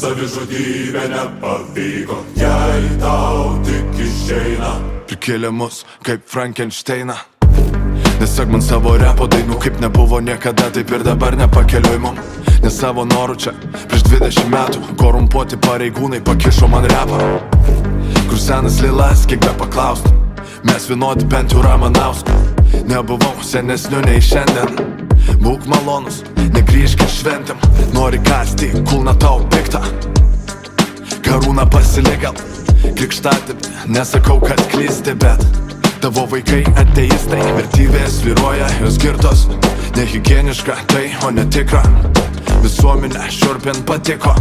savižudybė nepavyko, jei tau tik išeina. Prikėlė mus kaip Frankensteiną. Nesek man savo repo dainų, kaip nebuvo niekada, taip ir dabar nepakeliui mum. Nes savo norų čia prieš 20 metų korumpuoti pareigūnai pakišo man repą. Kur senas lilas, kiek be paklaustum, mes vienodi bent jau Ramanausku. Nebuvau senesniu nei šiandien, būk malonus, negrįžk ir šventėm. Nori kasti, kulna tau piktą, karūną pasiligal, krikštatėvi, nesakau, kad klysti, bet tavo vaikai ateistai, vertybės vyruoja, jos girtos, nehigieniška tai, o netikra. Visuomenė šiurpin patiko,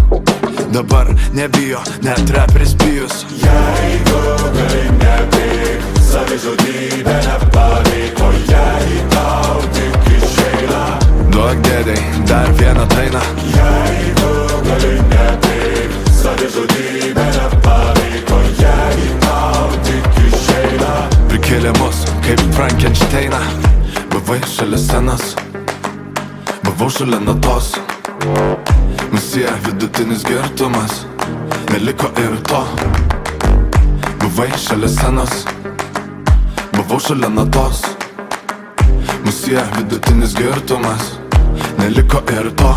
dabar nebijo, net reperis bijus. Jeigu gali nepyk, savižudybė nepavyko, jei tau tik išeina. Duok dėdei dar vieną dainą. Jeigu gali nepyk, savižudybė nepavyko, jei tau tik išeina. Prikėlė mus kaip Frankensteiną. Buvai šalia scenos, buvau šalia natos. Musija vidutinis girtumas, neliko ir to. Buvai šalia scenos, buvau šalia natos. Musija vidutinis girtumas, neliko ir to.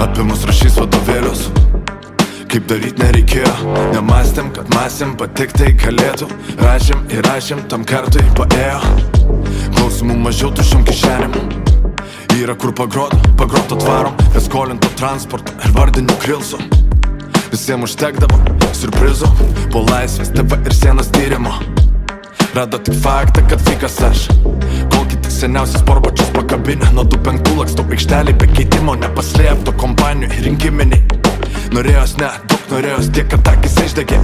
Apie mus rašys vadovėlius, kaip daryt nereikėjo. Nemąstėm, kad masėm patiktai galėtų. Rašėm ir rašėm, tam kartui paėjo. Klausimų mažiau tuščiom kišenėm. Yra kur pagroto tvarom, neskolinto transporto ir vardinių krilsų. Visiems užtekdavo siurprizų po laisvės, TV ir sienos tyrimo. Rado tik faktą, kad fikas aš, kol kiti seniausias sportbačius pakabinę. Nuo 2-5 lakstau aikštelį be keitimo, nepaslėpto kompanijų rinkiminiai. Norėjos nedaug, norėjos tiek, kad akis išdegė.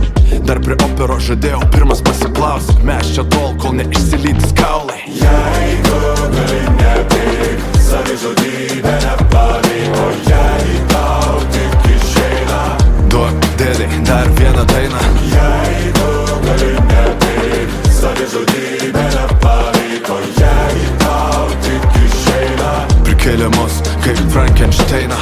Dar prie opero žadėjau pirmas pasiklausė, mes čia tol, kol neišsilydys kaulai. Jeigu gali nepyk, savižudybė nepavyko, jei tau tik išeina. Duok dėdei dar vieną dainą. Jeigu gali nepyk, savižudybė nepavyko, jei tau tik išeina. Prikėlė mus kaip Frankensteiną.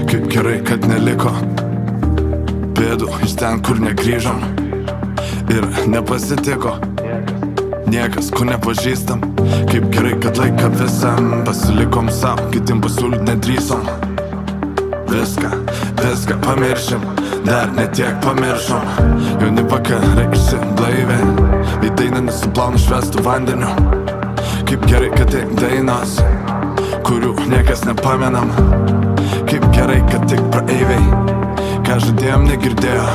Kaip gerai, kad neliko bėdų iš ten, kur negrįžom. Ir nepasitiko niekas, ko nepažįstam. Kaip gerai, kad laiką visam pasilikom savo, kitim pasiūlyt nedrįsom. Viską pamiršim, dar netiek pamiršom. Jauni vakarai išsiblaivė, į dainą nesuplaunu švestų vandeniu. Kaip gerai, kad tik dainos, kurių niekas nepamenam. Kaip gerai, kad tik praeiviai, ką žadėjom negirdėjo.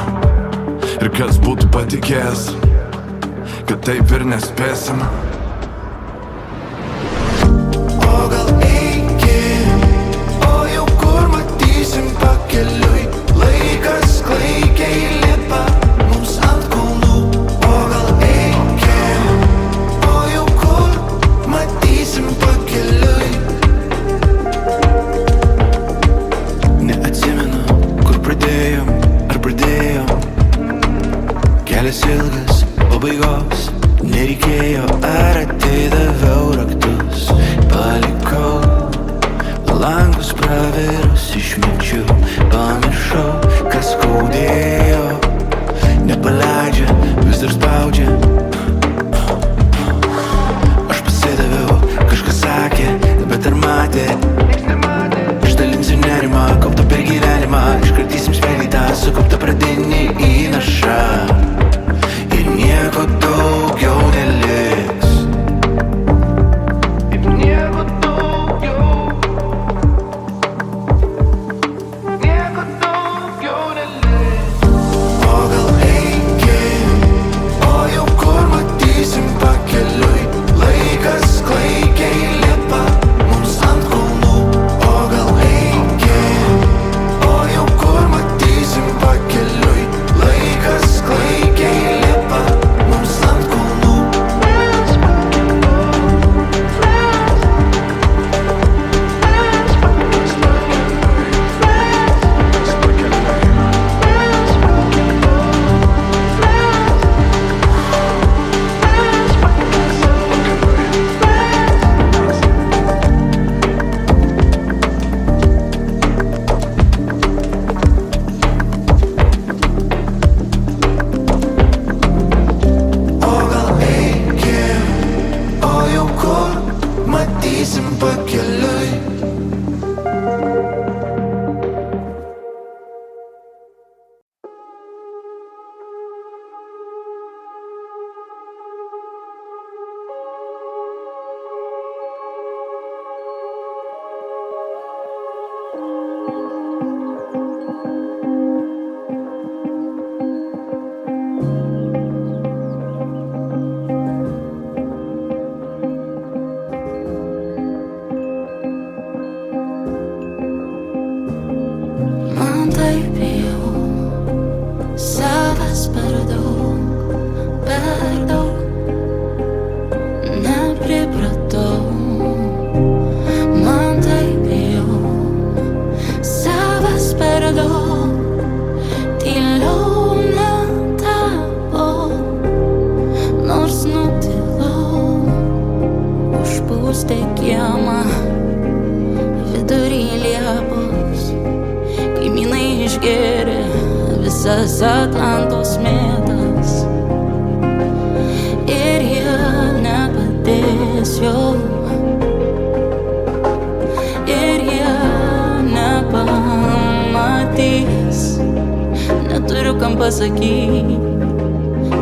Ir kas būtų patikėjęs, kad taip ir nespėsim. O gal eikim, o jau kur matysim pakeliui. Laikas klaikiai lipa mums ant kulnų. O gal eikim, o jau kur matysim pakeliui. Neatsimenu, kur pradėjom, ar pradėjom. Kelias ilgas, pabaigos nereikėjo, ar atidaviau raktus. Palikau langus pravirus išminčių, pamiršau, kas skaudėjo. Nepaleidžia, vis dar spaudžia. Aš pasidaviau, kažkas sakė, bet ar matė? Išdalinsiu nerimą, kauptą per gyvenimą. Iškartysim smėlį tą sukauptą pradinį įnašą. Ir nieko daugiau neliks. Ir nieko daugiau. Nieko daugiau. visas Atlantos mėtas ir jie nepadės jau, ir jie nepamatys. Neturiu kam pasakyti,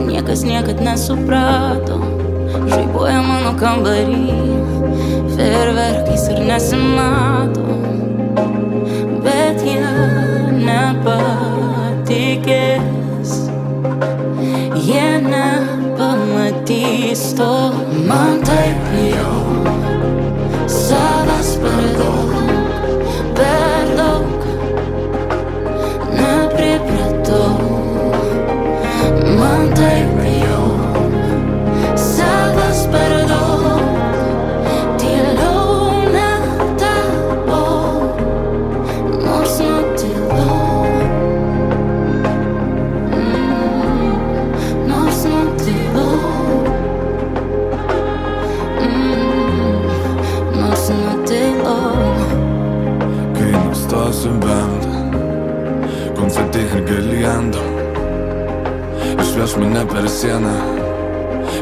niekas niekad nesuprato. Žaibuoja mano kambarį, fejerverkais ir nesimato, bet jie nepatikės, jie nepamatys to. Man taip jau savas per daug nepripratau. Man taip jau savas per daug, tyliau netapau, nors nutilau, nors nutilau, nors nutilau. Kai nustosiu bent konfeti ir girliandų, išveš mane per sieną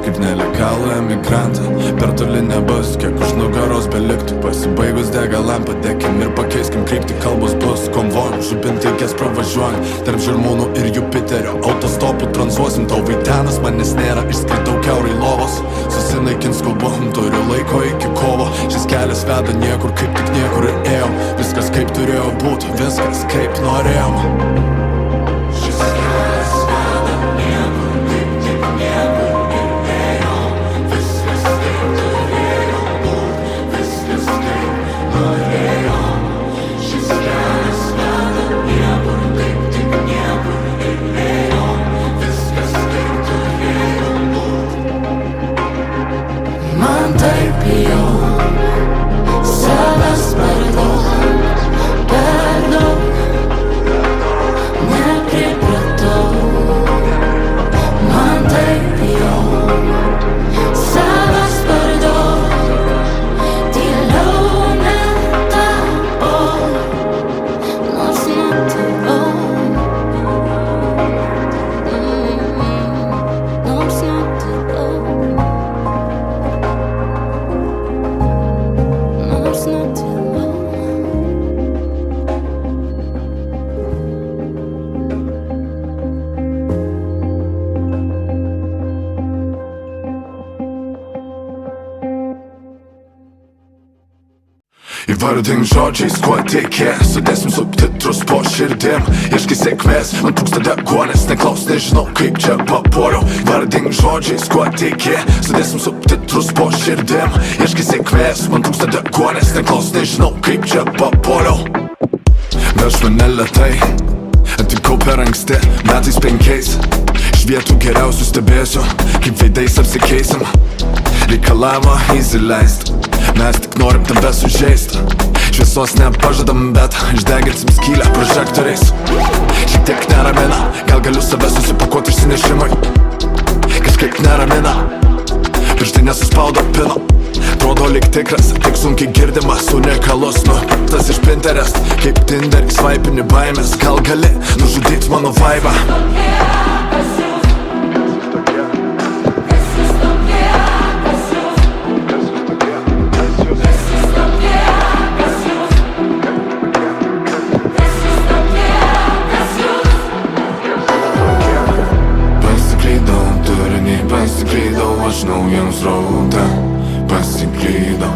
kaip nelegalų emigrantą. Per toli nebus, kiek už nugaros beliktų. Pasibaigus degalam padekim ir pakeiskim kryptį. Kalbos bus konvojom, žubintikės pravažiuojam tarp Žirmūnų ir Jupiterio. Autostopų tranzuosim, tau vaidenas manęs nėra. Išskridau kiaurai lovos, susinaikins kalbom. Turiu laiko iki kovo, šis kelias veda niekur, kaip tik niekur ir ėjom. Viskas kaip turėjo būti, viskas kaip norėjom. Man taip jau savas per daug nepripratau. Man taip jau savas per daug, tyliau netapau, nors nutilau, nors nutilau. Įvardink žodžiais, kuo tiki, sudėsim subtitrus po širdim. Ieškai sėkmės, man trūksta deguonės, neklaus, nežinau kaip čia papuoliau. Vardink žodžiais, kuo tiki, sudėsim subtitrus po širdim. Ieškai sėkmės, man trūksta deguonės, neklaus, nežinau kaip čia papuoliau. Veš mane lėtai, atvykau per anksti, metais 5. Iš vietų geriausių stebėsiu, kaip veidais apsikeisim. Reikalavimą įsileist, mes tik norim tave sužeist. Šviesos nepažadam, bet išdeginsim skylę prožektoriais. Šiek tiek neramina, gal galiu save susipakuoti išsinešimui. Kažkaip neramina, pirštai nesuspaudo pino. Atrodo lyg tikras, tik sunkiai girdimas, unikalus, nupirktas iš Pinterest. Kaip Tinderį svaipini baimės, gal gali nužudyt mano vaibą. Pasiklydau aš naujam sraute, pasiklydau,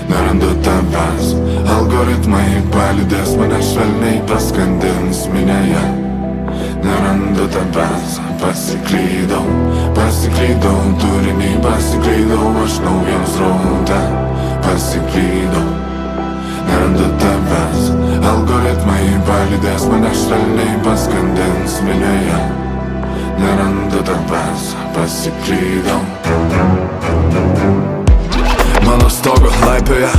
nerandu tavęs. Algoritmai palydės mane švelniai, paskandins minėje. Nerandu tavęs, pasiklydau, pasiklydau, turinį pasiklydau aš naujam sraute, pasiklydau, nerandu tavęs. Algoritmai palydės mane švelniai, paskandins minėje. Nerandu tavęs, pasiklydau. Mano stogo laipioja,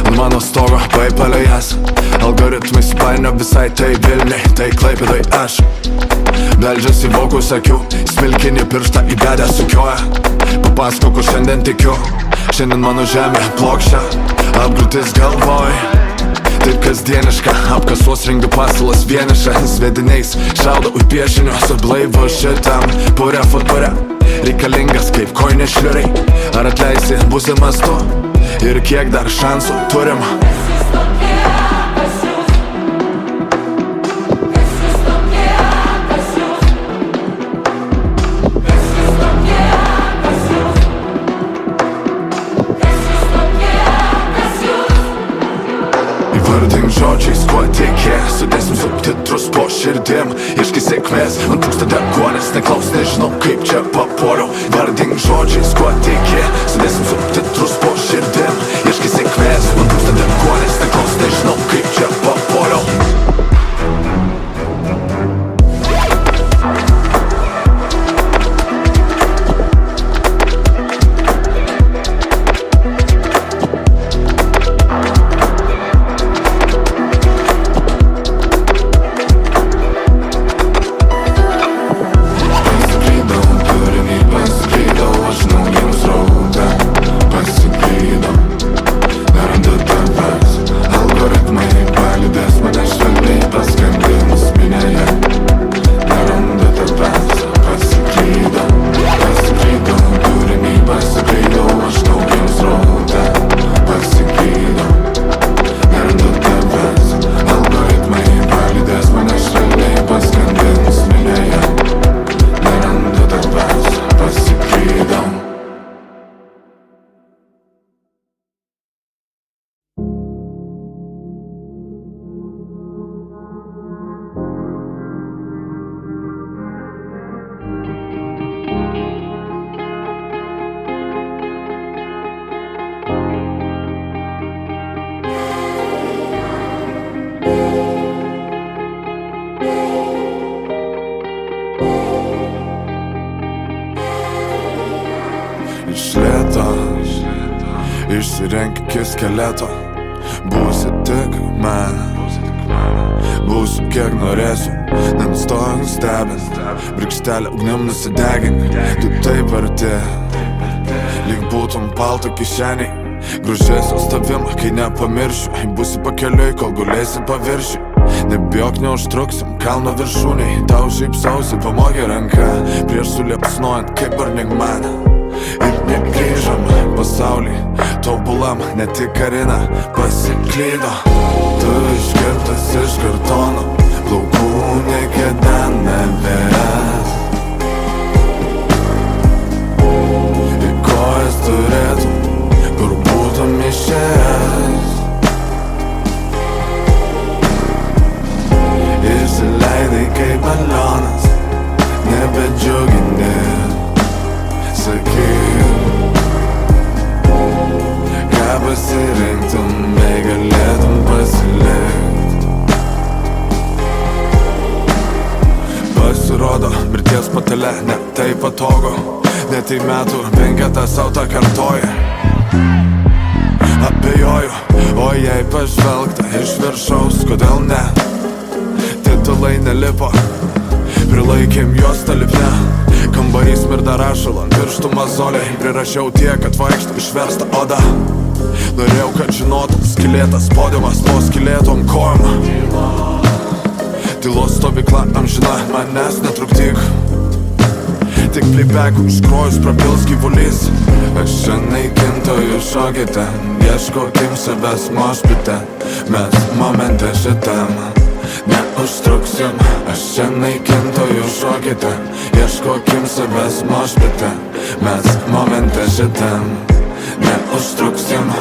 ant mano stogo paipalėjas. Algoritmai supainio visai tai Vilniai, tai Klaipėdoj aš. Beldžiasi vokus akių, smilkinį pirštą įbedę sukioja. Papasakok, kur šiandien tikiu, šiandien mano žemė plokščia, apgriūtis galvoj. taip kasdieniška, apkasuos rengiu pasilas vieniša. Svediniais šaudau į piešinius, blaivus šitam pure futbore. Reikalingas kaip koinė šliuriai. Ar atleisi būsimas tu? Ir kiek dar šansų turim? Įvardink žodžiais, kuo tiki. Sudėsim subtitrus po širdim. Ieškai sėkmės, man trūksta deguonies. Neklaus, nežinau kaip čia papuoliau. Vardink žodžiais, kuo tiki. Sudėsim subtitrus po širdim. Ieškai sėkmės, man trūksta deguonies. Neklaus, nežinau kaip čia papuoliau. Iš lėto išsirenk iki skeleto. Būsi tik man, būsiu kiek norėsiu. Nenustok stebint, brikštelę ugnim nusidegink. Tu taip arti, lyg būtum palto kišeniai. Grožėsiuos tavim, kai nepamiršiu. Būsi pakeliui, kol gulėsi paviršiui. Nebijok, neužtruksim kalno viršūniai. Tau šypsausi, pamokė ranka prieš suliepsnuojant kaip Burning Man. Ir negrįžom pasaulį tobulam, ne tik Karina pasiklydo. Tu iškirtas iš kartono, plaukų niekada nebėras. Į kojas turėtum, kur būtum išėjęs. Išsileidai kaip balionas, nebedžiugini. Sakyk, ką pasirinktum, jei galėtum pasilikt. Pasirodo, mirties patale ne taip patogu. Net į metų penketą sau tą kartoja. Abejoju, o jei pažvelgta iš viršaus, kodėl ne? Titulai nelipo, prilaikėm juos talipne. Kambarys smirda rašalo, ant pirštų mazolė. Prirašiau tiek, kad vaikštų išversta oda. Norėjau, kad žinotum, skylėtas podiumas po skylėtom kojom. Tylos stovykla amžina, manęs netrukdyk. Tik playbackų iškrojus prapils gyvulys. Aš čia naikintojų šokite, ieškokim savęs mošpite. Mes momente šitam neužtruksim. Aš čia naikintojų šokite, ieškokim savęs mošpite. Mes momente šitam neužtruksim.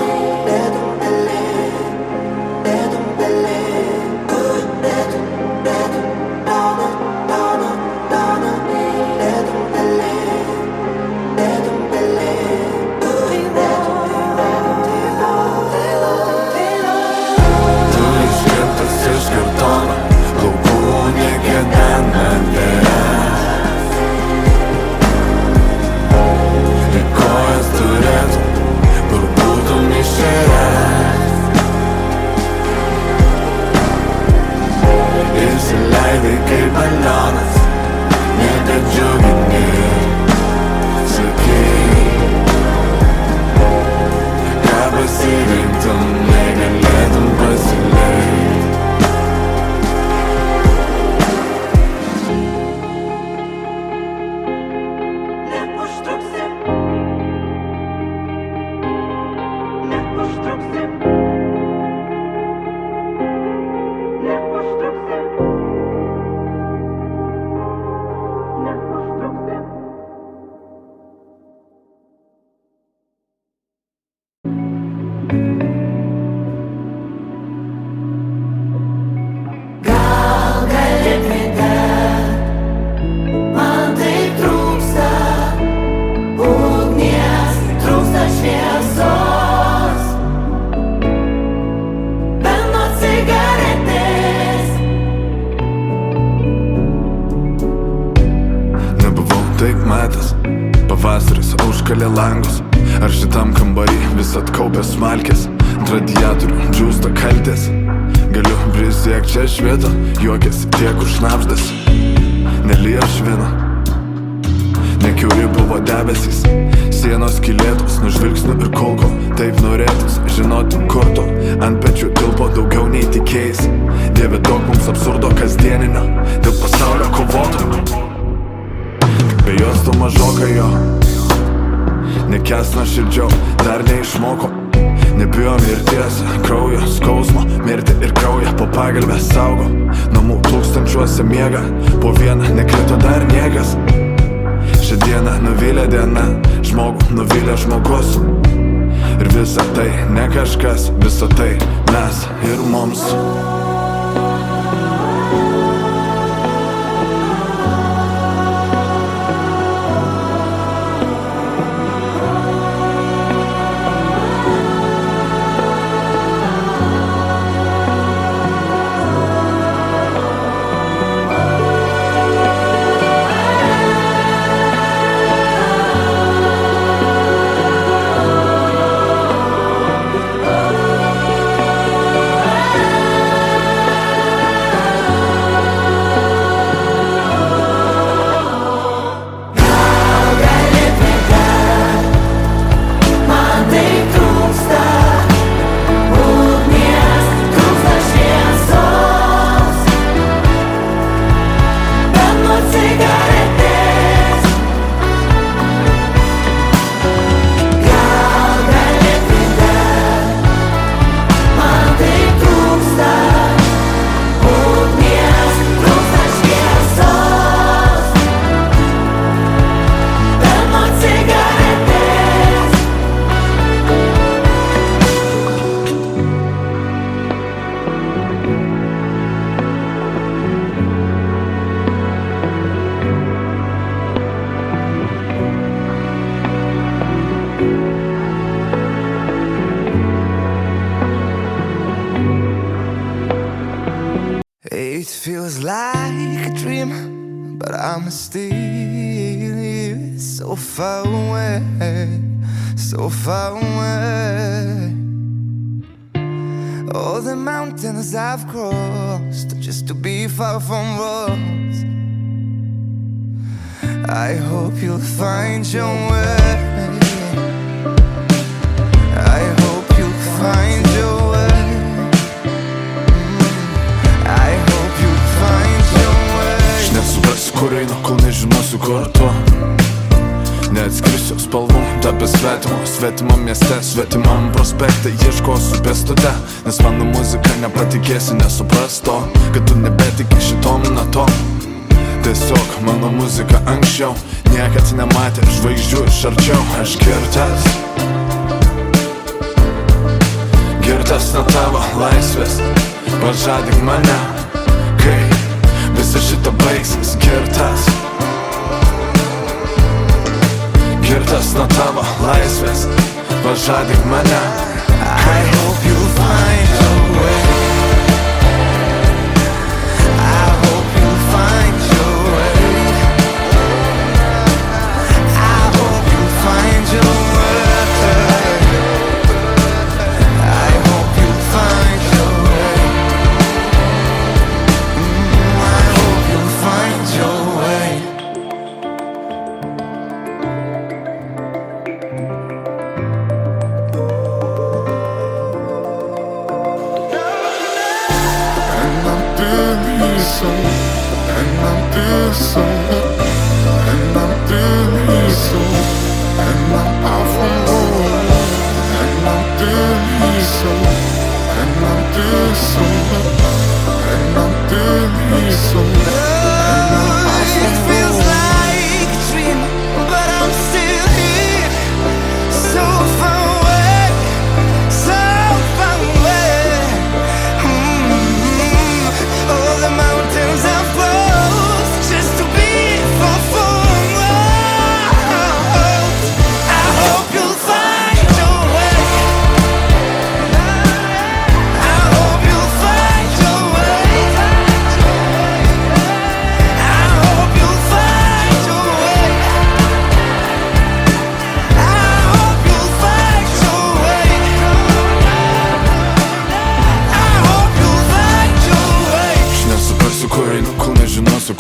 Share palei langus. Ar šitam kambarį vis atkaupė smalkės, ant radiatorių džiūsta kaltės. Galiu prisiek čia švieto, juokėsi tie, kur šnapždas. Nelyja švino, nekiauri buvo debesys, sienos skylėtos nuo žvilgsnių ir kulko. Taip norėtus žinotum, kur tu ant pečių tilpo daugiau nei tikėjais. Dieve, daug mums absurdo kasdieninio, dėl pasaulio kovotų. Be jos tu mažokai jo, nekęs nuoširdžiau, dar neišmoko. Nebijo mirties, kraujo, skausmo, mirti ir kraują po pagalbę saugo. Namų tūkstančiuose miega, po vieną nekrito dar niekas. Šią dieną nuvylė diena, žmogų nuvylė žmogus. Ir visa tai ne kažkas, visa tai mes ir mums. It feels like a dream, but I'm still here, so far away, so far away. All the mountains I've crossed just to be far from roads. I hope you'll find your way. I hope you'll find your way. I hope you'll find your way. Aš nesuprasiu, kur einu, kol nežinosiu, kur tu. Neatskrisiu spalvų, tapęs svetimo, svetimam mieste, svetimam prospekte. Ieškosiu pėstute, nes mano muzika nepatikėsi, nesupras to, kad tu nebetiki šitom natom. Tiesiog mano muzika anksčiau niekad nematė žvaigždžių iš arčiau. Aš girtas, girtas nuo tavo laisvės. Pažadink mane, kai visa šita baigsis. Girtas, girtas nuo tavo laisvės. Pažadink mane, I hope you'll find your way. I hope you'll find your way. I hope you'll find your way. I hope you'll find your way. I hope you'll find your way. It feels like a dream, but I'm still here, so far away, so far away. All the mountains I've crossed just to be far from roads. I hope you'll find your way. I hope you'll find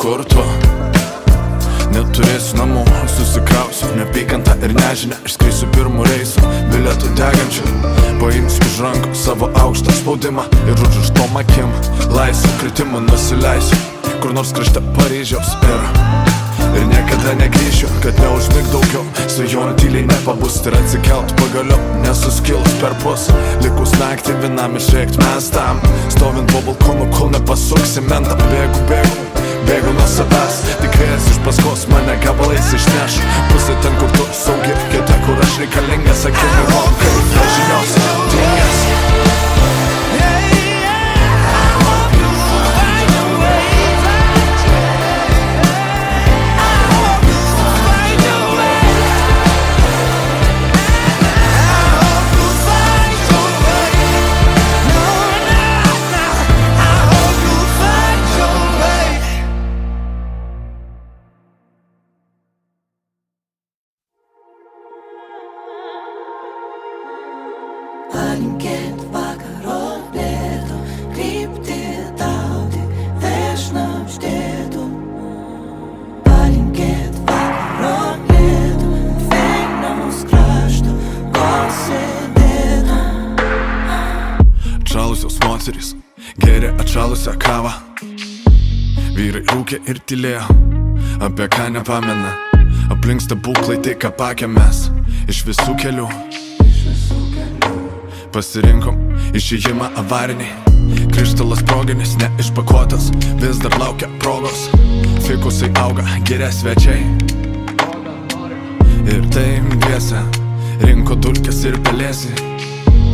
kur tu. Neturėsiu namų, susikrausiu neapykantą ir nežinę. Išskrisiu pirmų reisų, bilietų degančių. Paimsiu už rankų savo aukštą spaudimą ir užrištom akim laisvų kritimų nusileisiu kur nors krašte Paryžiaus ir niekada negrįšiu, kad neužmigt daugiau. Svajonių tyliai nepabust ir atsikelt pagaliau, nesuskilus per pus. Likus naktį vienam išrėkt mes tam, stovint po balkonu, kol nepasuksi mentą. Bėgu nuo savęs, tik vėjas iš paskos mane gabalais išneš. Pusė ten, kur tu saugi, kita, kur aš reikalingas. Akimirko, kaip nežinios dingęs. Palinkėt vakarolėtų, kryptį tau tik viešnapždėtų. Palinkėt vakarolėtų, Vilniaus krašto, kol sėdėtų. Atšalusios moterys gėrė atšalusią kavą. Vyrai rūkė ir tylėjo, apie ką nepamena. Aplink stebuklai tai, ką pakėmės iš visų kelių. Pasirinkom išėjimą avarinį. Krištalas proginis neišpakuotas, vis dar laukia progos. Fikusai auga, giria svečiai. Ir tai dviese rinko dulkes ir pelėsi.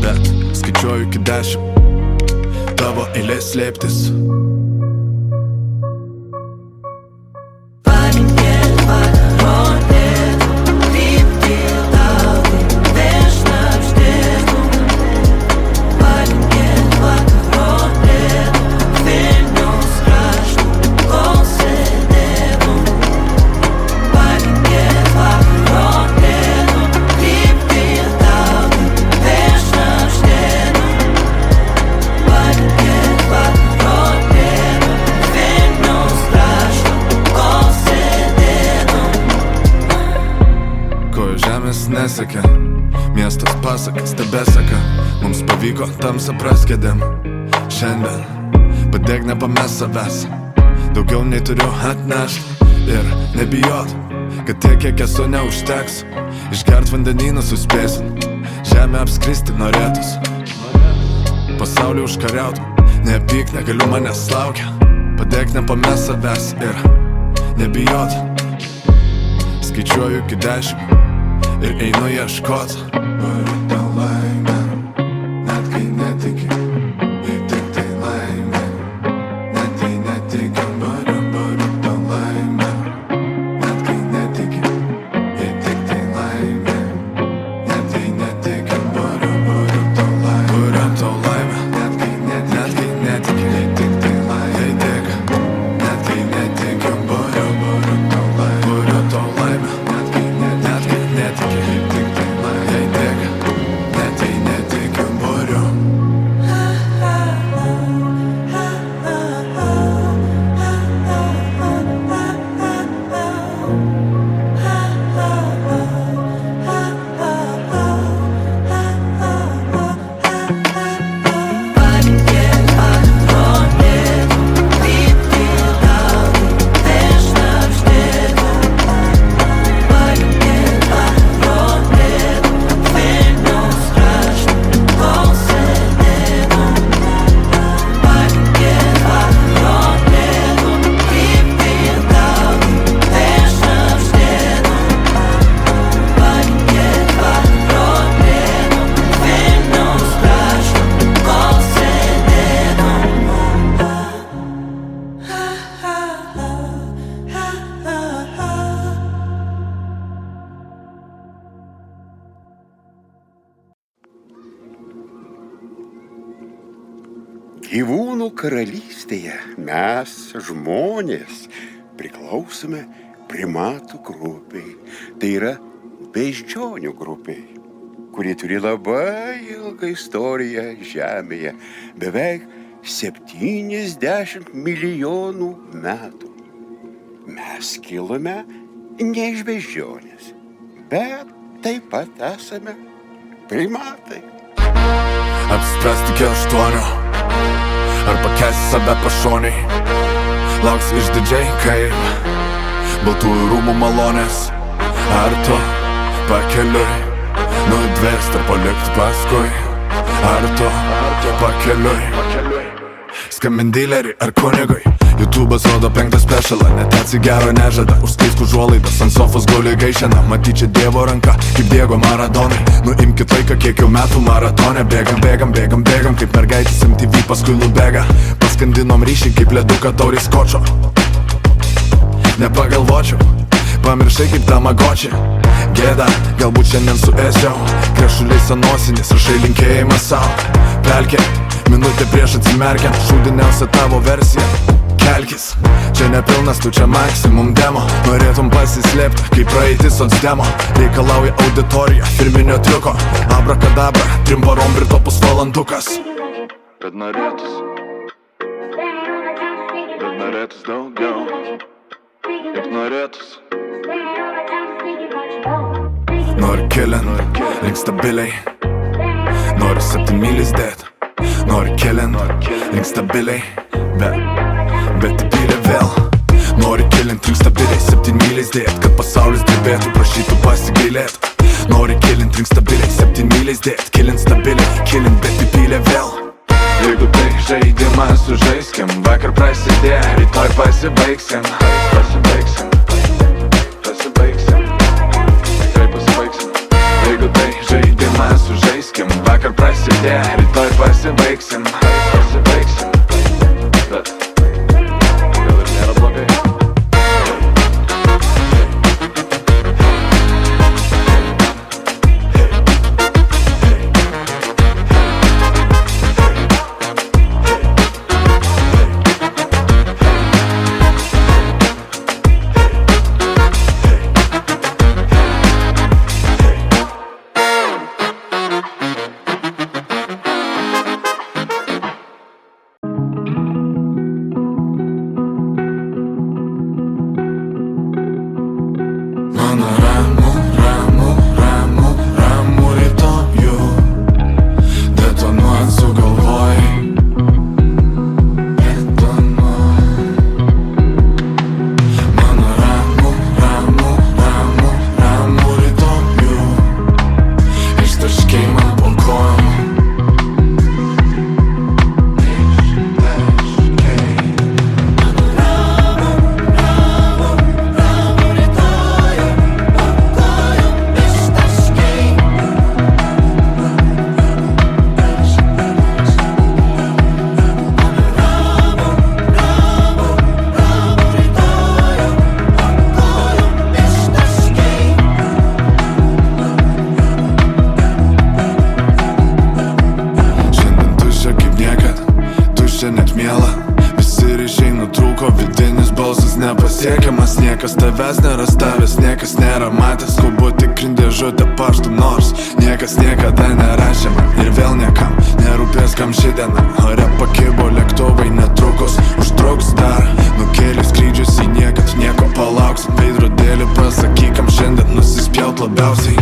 Bet skaičiuoju iki 10, tavo eilė slėptis. Nesakė, miestas pasakas tebesaka. Mums pavyko tamsą praskėdėm. Šiandien padėk nepames savęs. Daugiau nei turiu atnešt ir nebijot, kad tiek kiek esu neužteks. Išgert vandenyną suspėsim, žemę apskristi norėtus. Pasaulį užkariautų, neapyk, negaliu manęs laukia. Padėk nepames savęs ir nebijot. Skaičiuoju iki 10 ir einu ieškot. Buriu tau laimę, net kai netiki, jei tik tai laimė. Net kai netiki, buriu tau laimę, net kai netiki, jei tik tai laimė. Net kai netiki, buriu tau laimę, net kai netiki, jei tik tai laimė. Net kai netiki, buriu tau laimę. Gyvūnų karalystėje mes, žmonės, priklausome primatų grupiai. Tai yra beždžionių grupiai, kuri turi labai ilgą istoriją Žemėje, beveik 70 milijonų metų. Mes kilome ne iš beždžionės, bet taip pat esame primatai. Apspręsti iki 8, ar pakęsti save pašoniai. Lauksi išdidžiai kaip baltųjų rūmų malonės. Ar tu pakeliui nudvėsti ar palikti paskui? Ar tu pakeliui skambint dilerį ar kunigui? YouTube'as rodo 5 specialą, net atsigero nežada. Užskaisk užuolaidas, ant sofos guli gaišena. Matyt čia Dievo ranka, kaip Diego Maradonai. Nuimkit laiką, kiek jau metų maratone. Bėgam, kaip mergaitės MTV paskui lubega. Paskandinom ryšį kaip leduką taurį skočio. Nepagalvočiau, pamiršai kaip Tamagotchi. Gėda, galbūt šiandien suėsiau. Krešuliai senosinis, rašai linkėjimą savo. Pelkė, minutė prieš atsimerkiant, šūdiniausia tavo versija. Kelkis, čia nepilnas, tu čia maksimum demo. Norėtum pasislėpti, kaip praeitis socdemo. Reikalauja auditorija, firminio triuko. Abrakadabra, 3 parom brito pusvalandukas. Bet norėtus daugiau. Juk norėtus. Nori kilint, link stabiliai. Nori 7 mylis dėt. Nori kilint, link stabiliai. Bet įpylė vėl. Nori kilint, link stabiliai. 7 mylis dėt, kad pasaulis drebėtų, prašytų pasigailėt. Nori kilint, link stabiliai. 7 mylis dėt, kilint stabiliai. Bet įpylė vėl. Jeigu tai žaidimas, sužaiskim. Vakar prasidėjo, rytoj pasibaigsim. Tikrai pasibaigsim. Jeigu tai žaidimas, sužaiskim. Vakar prasidėjo, rytoj pasibaigsim. Bet gal ir nėra blogai. Nepasiekiamas, niekas tavęs nėra stavęs, niekas nėra matęs, skubu tikrint dėžutę paštų, nors niekas niekada nerašė man ir vėl niekam nerūpės kam ši diena. Ore pakibo lėktuvai, netrukus užtruks dar, nukėlė skrydžius į niekad, nieko palauksim, veidrodėlį pasakyk, kam šiandien nusispjaut labiausiai.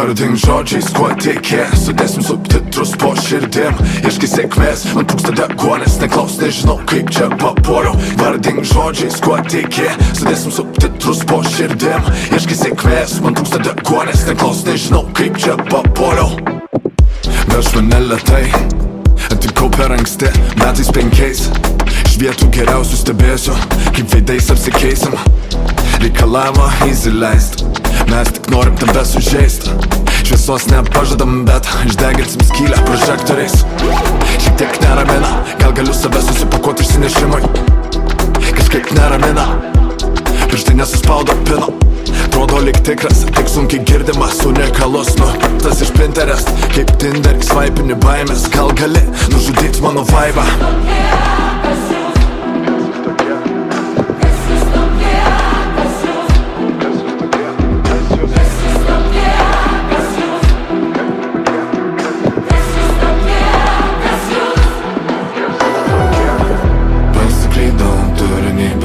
Įvardink žodžiais, kuo tiki, sudėsim subtitrus po širdim. Ieškai sėkmės, man trūksta deguonės, neklaus, nežinau kaip čia papuoliau. Įvardink žodžiais, kuo tiki, sudėsim subtitrus po širdim. Ieškai sėkmės, man trūksta deguonės, neklaus, nežinau kaip čia papuoliau. Veš mane lėtai, atvykau per anksti, metais 5. Iš vietų geriausių stebėsiu, kaip veidais apsikeisim. Reikalavimo įsileist, mes tik norim tave sužeist. Šviesos nepažadam, bet išdeginsim skylę prožektoriais. Šiek tiek neramina, gal galiu save susipakuoti išsinešimui. Kažkaip neramina, pirštai nesuspaudo pino. Atrodo lyg tikras, tik sunkiai girdimas, unikalus, tas iš Pinterest. Kaip Tinderį svaipini baimės, gal gali nužudyt mano vaibą.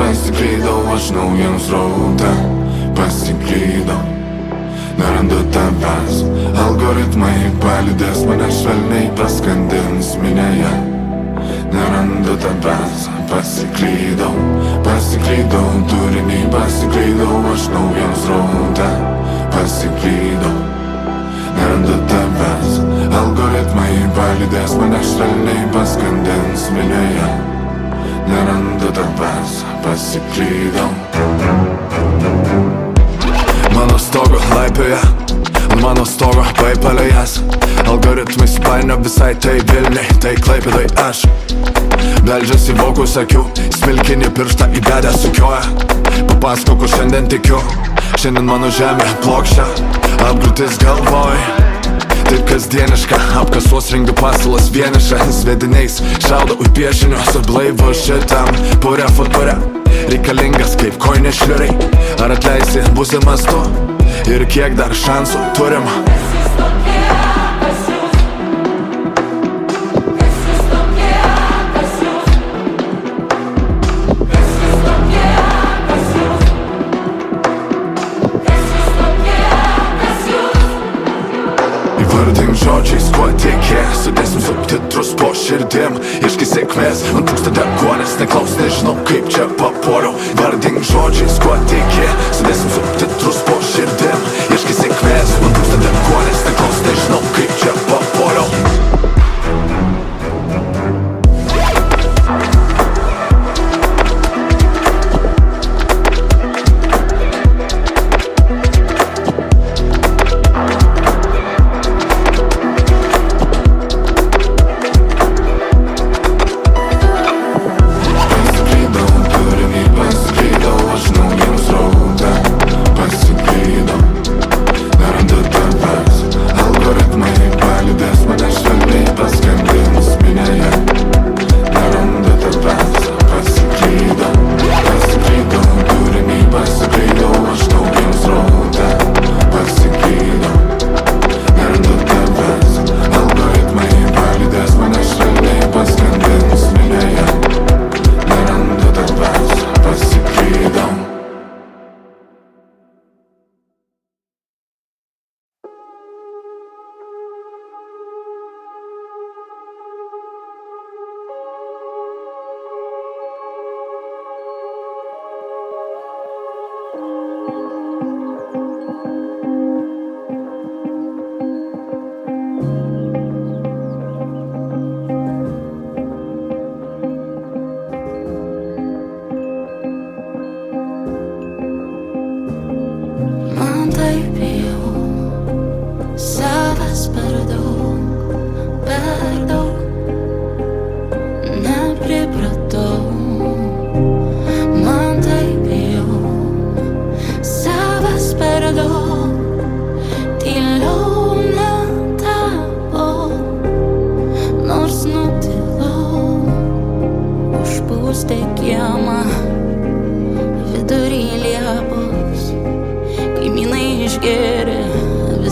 Pasiklydau aš naujam sraute, pasiklydau, nerandu tavęs. Algoritmai palydės mane švelniai, paskandins minėje. Nerandu tavęs, pasiklydau, turinį, pasiklydau aš naujam sraute, pasiklydau, nerandu tavęs. Algoritmai palydės mane švelniai, paskandins minėje. Nerandu tavęs, pasiklydau. Mano stogo laipioja, ant mano stogo paipalėjas. Algoritmai supainio visai tai Vilniai, tai Klaipėdoj aš. Beldžiasi vokus akių, smilkinį pirštą įbedę sukioja. Papasakok, kur šiandien tikiu, šiandien mano žemė plokščia, apgriūtis galvoj. Taip kasdieniška, apkasos rengiu pasalas vieniša. Svediniais šaudo į piešinius, blaivus šitam pure futbore. Reikalingas kaip koinė šliuriai. Ar atleisi būsimas tu? Ir kiek dar šansų turim? Įvardink žodžiais, kuo tiki, sudėsim subtitrus po širdim. Ieškai sėkmės, man trūksta deguonės, neklaus, nežinau kaip čia papuoliau. Įvardink žodžiais, kuo tiki, sudėsim subtitrus po širdim. Ieškai sėkmės, man trūksta deguonės, neklaus, nežinau kaip čia papuoliau.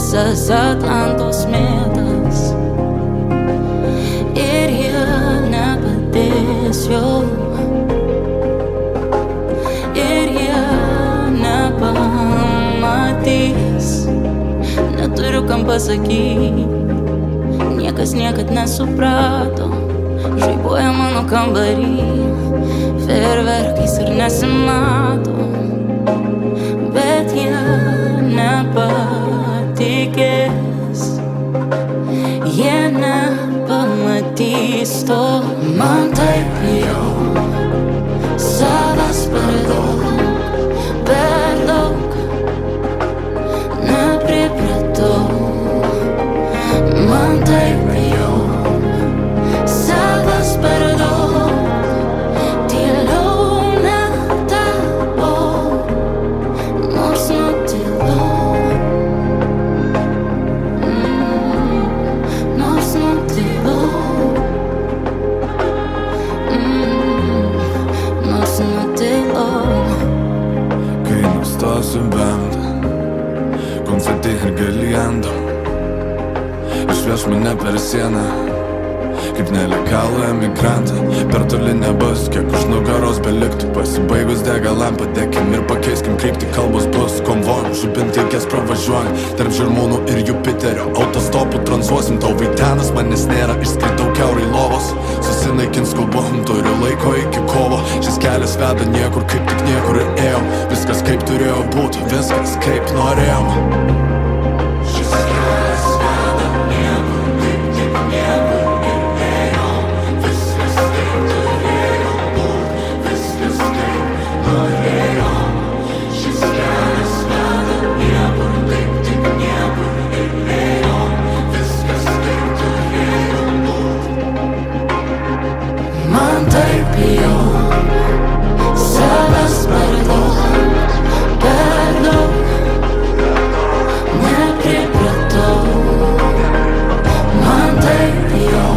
visas Atlantos mėtas ir jie nepadės jau, ir jie nepamatys. Neturiu kam pasakyt. Niekas niekad nesuprato, žaibuoja mano kambarį, fejerverkais ir nesimato, bet jie nepatikės, jie nepamatys to. Man taip jau savas per daug, nepripratau. Man taip jau savas per daug, tyliau netapau, nors nutilau, nors nutilau, nors nutilau. Kai nustosiu bent konfeti ir galiendo, išveš mane per sieną kaip nelegalų emigrantą. Per toli nebus, kiek už nugaros beliktų. Pasibaigus degalam padekim ir pakeiskim kryptį. Kalbos bus konvojų, žibintaikės pravažiuojant tarp Žirmūnų ir Jupiterio. Autostopų tranzuosim, tau vaidenas manęs nėra. Išskridau kiaurai lovos, susinaikins kalbom. Turiu laiko iki kovo, šis kelias veda niekur, kaip tik niekur ir ėjom. Viskas kaip turėjo būti, viskas kaip norėjom. Man taip jau savas per daug, nepripratau. Man taip jau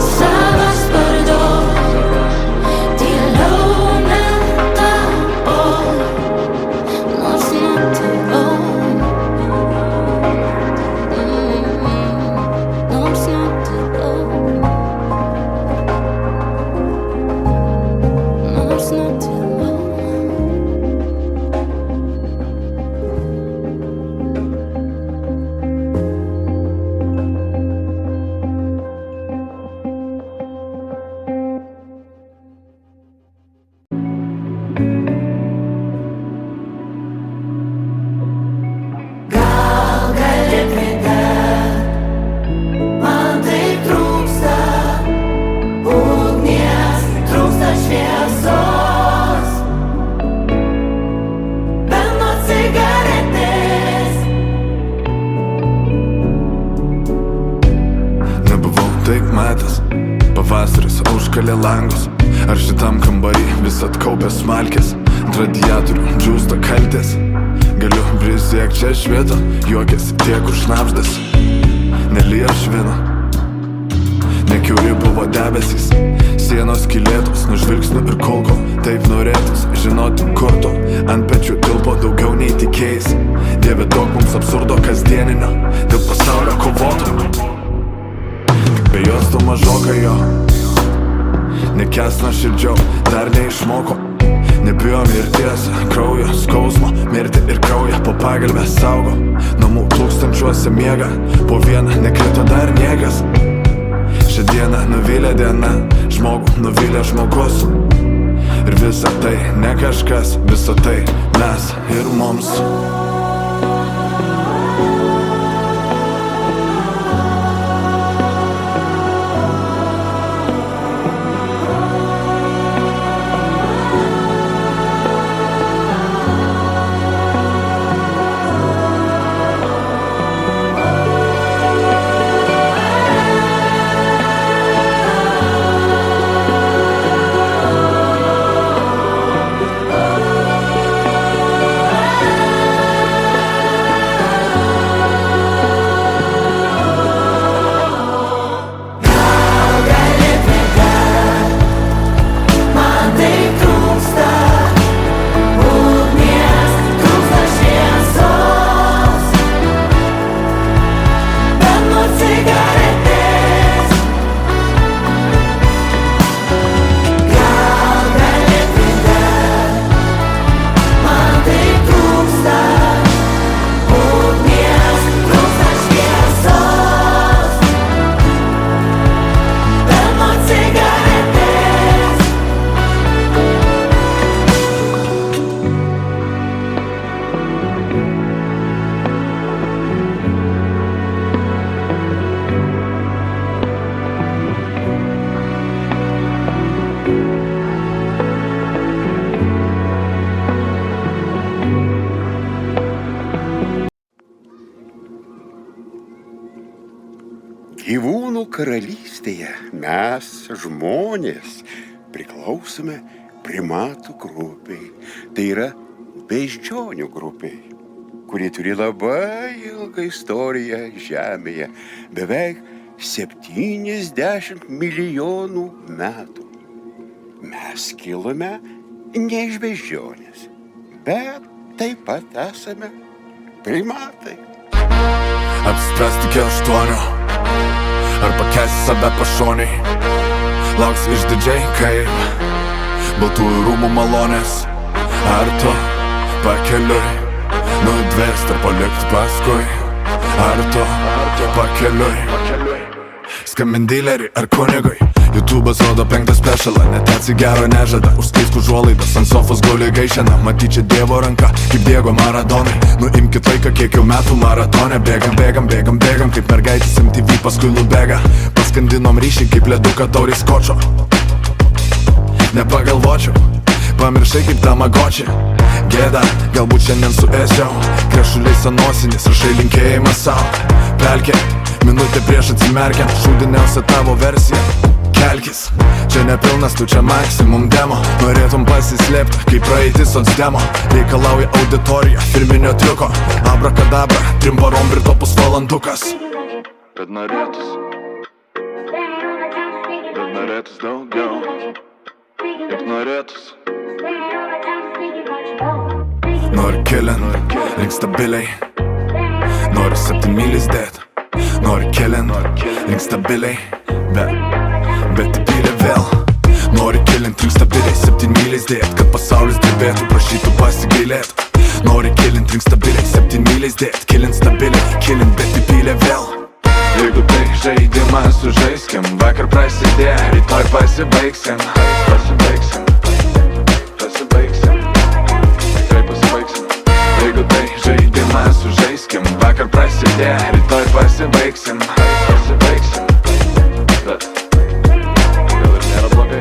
savas per daug, tyliau netapau, nors nutilau, nors nutilau. Nors nutilau. Gal gali pritart, man taip trūksta ugnies, trūksta šviesos, bet nuo cigaretės. Nebuvau taip matęs, pavasaris užkalė langus. Ar šitam kambarį vis atkaupė smalkės, ant radiatorių džiūsta kaltės. Galiu prisiek čia švietą, juokėsi tiek už šnapždas. Nelyja švino, nekiauri buvo debesys, sienos skylėtos nuo žvilgsnių ir kulko. Taip norėtus žinoti kur tu, ant pečių tilpo daugiau nei tikėjais. Dieve daug mums absurdo kasdieninio, dėl pasaulio kovotų. Be jos tu mažoka jo, nekęsna širdžiau, dar neišmoko. Nebijo mirties, kraujo, skausmo, mirti ir kraują po pagalbę saugo. Namų tūkstančiuose miega, po vieną nekrito dar niekas. Šią dieną nuvylė diena, žmogų nuvylė žmogus. Ir visa tai ne kažkas, visa tai mes ir mums. karalystėje mes, žmonės, priklausome primatų grupiai. Tai yra beždžionių grupiai, kurie turi labai ilgą istoriją Žemėje, beveik 70 milijonų metų. Mes kilome ne iš beždžionės, bet taip pat esame primatai. Apspręsti iki 8 ar pakęsti save pašoniai. Lauks išdidžiai kaip Baltųjų rūmų malonės. Ar tu pakeliui nudvėsti ar palikti paskui? Ar tu pakeliui skambint dilerį ar kunigui? YouTube'as rodo 5 specialą, net atsigero nežada. Užskaisk užuolaidas, ant sofos guli gaišena. Matyčia Dievo ranka, kaip Diego Maradonai. Nuimkit laiką, kiek jau metų maratone. Bėgam, kaip mergaitės MTV paskui nubėga. Paskandinom ryšį kaip leduką taurį skočio. Nepagalvočiau, pamiršai kaip tamagočiai. Gėda, galbūt šiandien suėsiau. Krešuliai senosinis, rašai linkėjimą savo. Pelkė, minutė prieš atsimerkiant. Šūdiniausia tavo versija. Kelkis, čia nepilnas, tu čia maksimum demo. Norėtum pasislėpti, kaip praeitis socdemo. Reikalauja auditorija, firminio triuko. Abrakadabra, 3 parom brito pusvalandukas. Bet norėtus daugiau. Kaip norėtus. Nori kilint, link stabiliai. Nori 7 mylis dėt. Nori kilint, link stabiliai. Bet įpylė vėl. Nori kilint, link stabiliai. 7 mylis dėt, kad pasaulis drebėtų, prašytų pasigailėt. Nori kilint, link stabiliai. 7 mylis dėt, kilint stabiliai. Kilint, bet įpylė vėl. Jeigu tai žaidimas, sužaiskim. Vakar prasidėjo, rytoj pasibaigsim. Tikrai pasibaigsim. Jeigu tai žaidimas, sužaiskim. Vakar prasidėjo, rytoj pasibaigsim. Bet gal ir nėra blogai.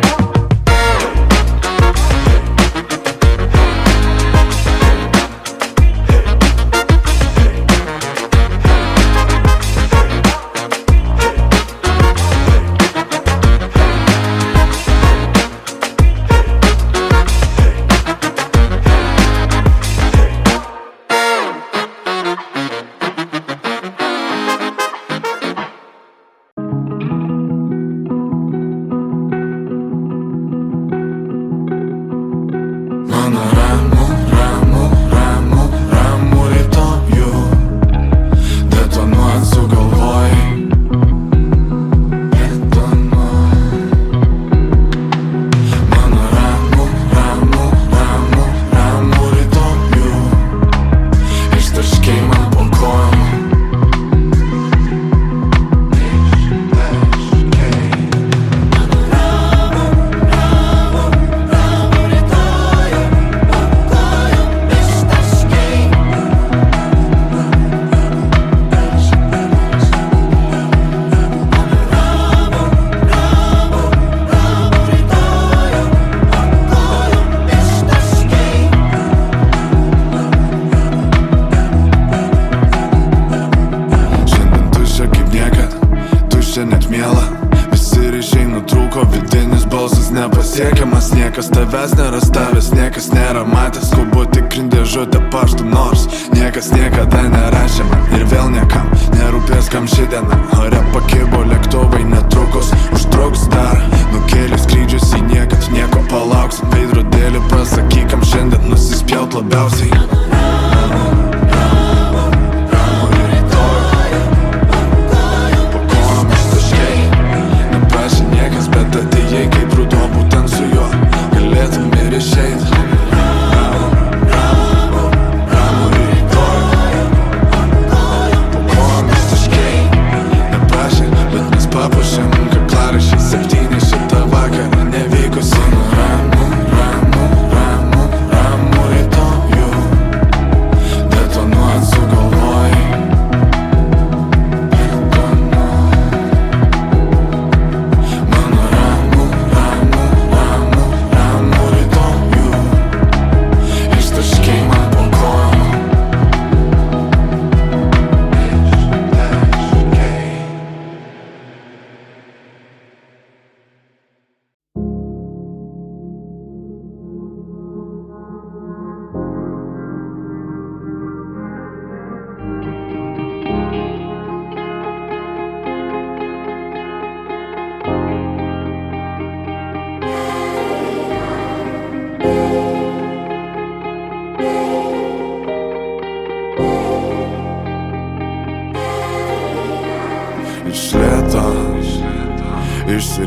Nepasiekiamas, niekas tavęs nėra stavęs, niekas nėra matęs, skubu tikrint dėžutę paštų, nors niekas niekada nerašė man ir vėl niekam nerūpės, kam ši diena. Ore pakibo lėktuvai, netrukus užtruks dar, nukėlė skrydžius į niekad, nieko palauksim, veidrodėlį pasakyk, kam šiandien nusispjaut labiausiai.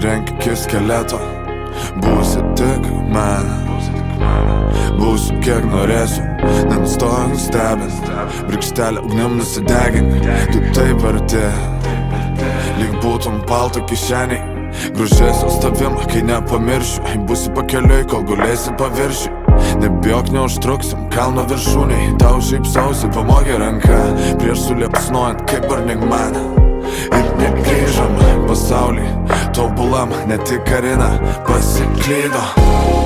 Pasirenk iki skeleto, būsi tik man. Būsiu kiek norėsiu, nenustojant stebint. Brikštelę ugnim nusidegink, tu taip arti. Lyg būtum palto kišeniai, grožėsiuos tavim, kai nepamiršiu. Būsi pakeliui, kol gulėsi paviršiui. Nebijok, neužtruksim kalno viršūniai. Tau šypsausi, pamogė ranka, prieš suliepsnuojant kaip Burning Man. Ir negrįžam pasaulį tobulam, ne tik Karina pasiklydo.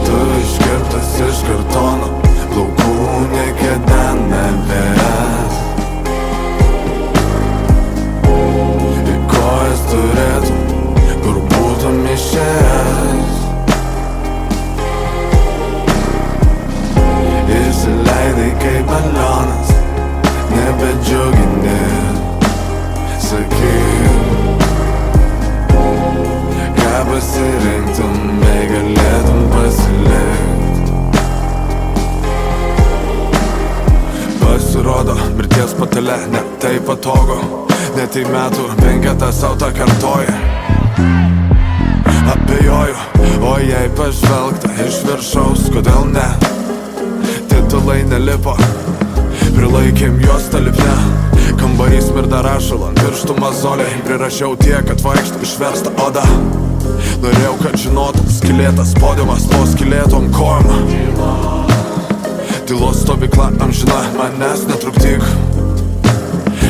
Tu iškirptas iš kartono, plaukų niekada nebės. Į kojas turėtum, kur būtum išėjęs. Įsileidai kaip balionas, nebedžiugini. Sakyk, ką pasirinktum, jei galėtum pasilikt. Pasirodo, mirties patale ne taip patogu, net į metų penketą sau tą kartoja. Abejoju, o jei pažvelgta iš viršaus, kodėl ne? Titulai nelipo, prilaikėm juos talipne. Kambarys smirda rašalo, ant pirštų mazoliai. Prirašiau tiek, kad vaikštų išversta oda. Norėjau, kad žinotum, skylėtas podiumas po skylėtom kojom. Tylos stovykla amžina, manęs netrukdyk.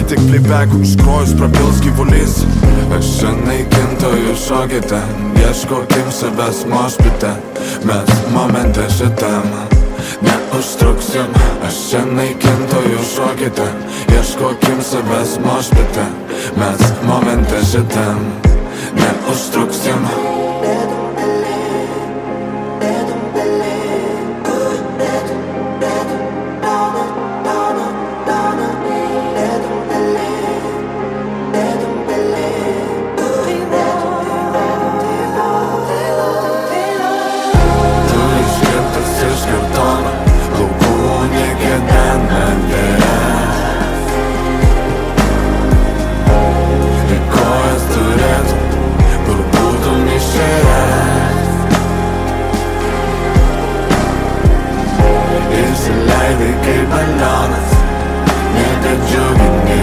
Tik plybekų iškrojus prapils gyvulys. Aš čia naikintojų šokite, ieškokim savęs mošpite. Mes momente šitam neužtruksim. Aš čia naikintojų šokite, ieškokim savęs mošpite. Mes momente šitam neužtruksim. Įsileidai kaip balionas, nebedžiugini.